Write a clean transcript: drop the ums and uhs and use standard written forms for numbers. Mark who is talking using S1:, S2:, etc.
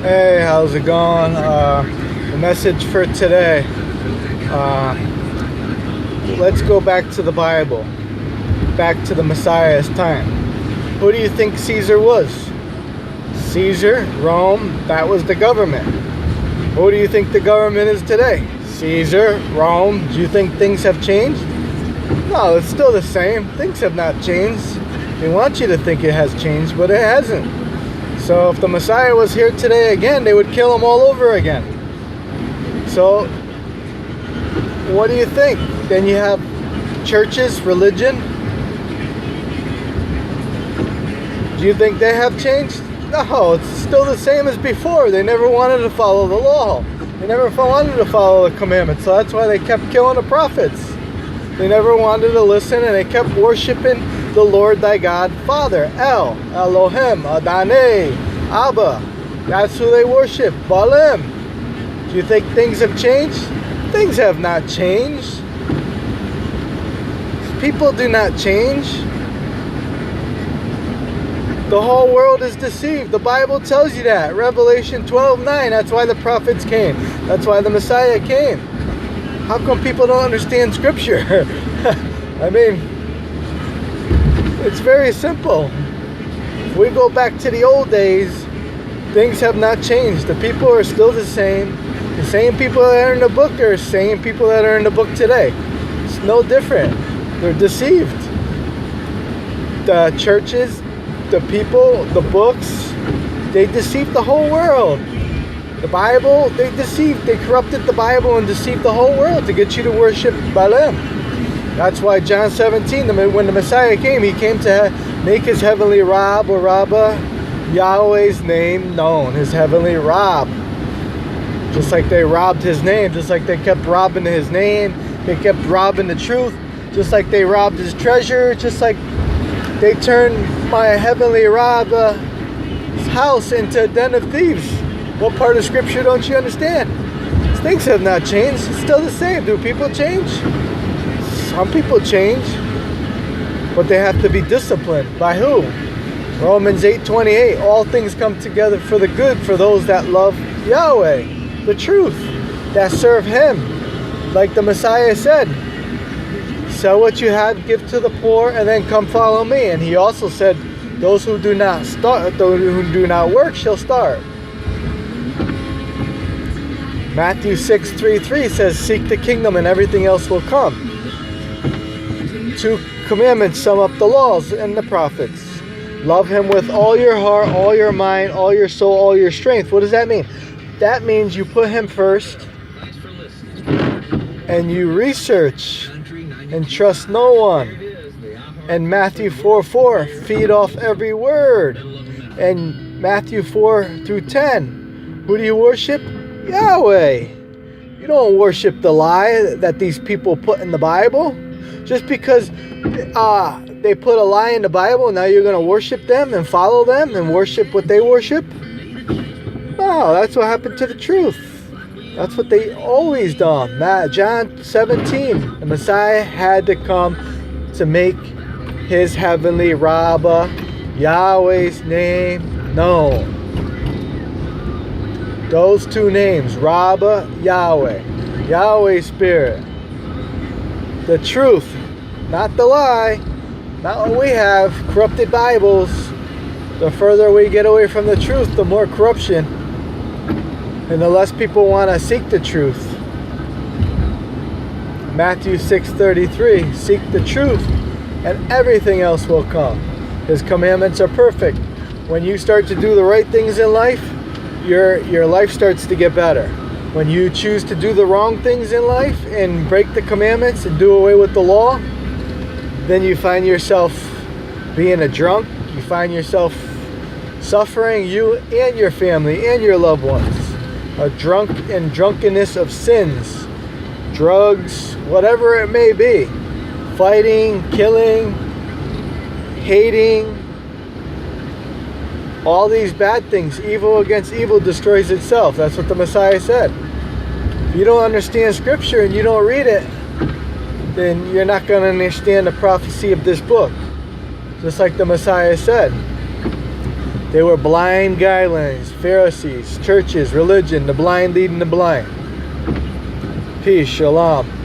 S1: Hey, how's it going? The message for today. Let's go back to the Bible, back to the Messiah's time. Who do you think Caesar was? Caesar, Rome, that was the government. Who do you think the government is today? Caesar, Rome. Do you think things have changed? No, it's still the same. Things have not changed. They want you to think it has changed, but it hasn't. So if the Messiah was here today again, they would kill him all over again. So what do you think? Then you have churches, religion. Do you think they have changed? No, it's still the same as before. They never wanted to follow the law. They never wanted to follow the commandments. So that's why they kept killing the prophets. They never wanted to listen, and they kept worshiping the Lord thy God, Father, El, Elohim, Adonai, Abba. That's who they worship, Baalim. Do you think things have changed? Things have not changed. People do not change. The whole world is deceived. The Bible tells you that. Revelation 12:9. That's why the prophets came. That's why the Messiah came. How come people don't understand Scripture? I mean, it's very simple. If we go back to the old days, things have not changed. The people are still the same. The same people that are in the book are the same people that are in the book today. It's no different. They're deceived. The churches, the people, the books, they deceived the whole world. The Bible, they corrupted the Bible and deceived the whole world to get you to worship Baalim. That's why John 17, when the Messiah came, he came to make his heavenly Rab or Rabbah, Yahweh's name known, his heavenly Rab. Just like they robbed his name, just like they kept robbing his name, they kept robbing the truth, just like they robbed his treasure, just like they turned my heavenly Rabbah's house into a den of thieves. What part of Scripture don't you understand? Things have not changed. It's still the same. Do people change? Some people change, but they have to be disciplined. By who? Romans 8:28. All things come together for the good for those that love Yahweh, the truth, that serve Him. Like the Messiah said, sell what you have, give to the poor, and then come follow me. And He also said, those who do not work shall starve. Matthew 6:3 says, seek the kingdom and everything else will come. 2 commandments sum up the laws and the prophets. Love Him with all your heart, all your mind, all your soul, all your strength. What does that mean? That means you put Him first and you research and trust no one. And Matthew 4:4, feed off every word. And Matthew 4-10, who do you worship? Yahweh. You don't worship the lie that these people put in the Bible. Just because they put a lie in the Bible, now you're going to worship them and follow them and worship what they worship? No, that's what happened to the truth. That's what they always done. John 17, the Messiah had to come to make His heavenly Rabbah, Yahweh's name known. Those two names, Rabbah, Yahweh, Yahweh's Spirit. The truth, not the lie, not what we have, corrupted Bibles. The further we get away from the truth, the more corruption, and the less people want to seek the truth. Matthew 6:33, seek the truth, and everything else will come. His commandments are perfect. When you start to do the right things in life, your life starts to get better. When you choose to do the wrong things in life and break the commandments and do away with the law, then you find yourself being a drunk. You find yourself suffering, you and your family and your loved ones. A drunk and drunkenness of sins, drugs, whatever it may be. Fighting, killing, hating, all these bad things. Evil against evil destroys itself. That's what the Messiah said. If you don't understand Scripture and you don't read it, then you're not going to understand the prophecy of this book. Just like the Messiah said. They were blind guidelines, Pharisees, churches, religion, the blind leading the blind. Peace, shalom.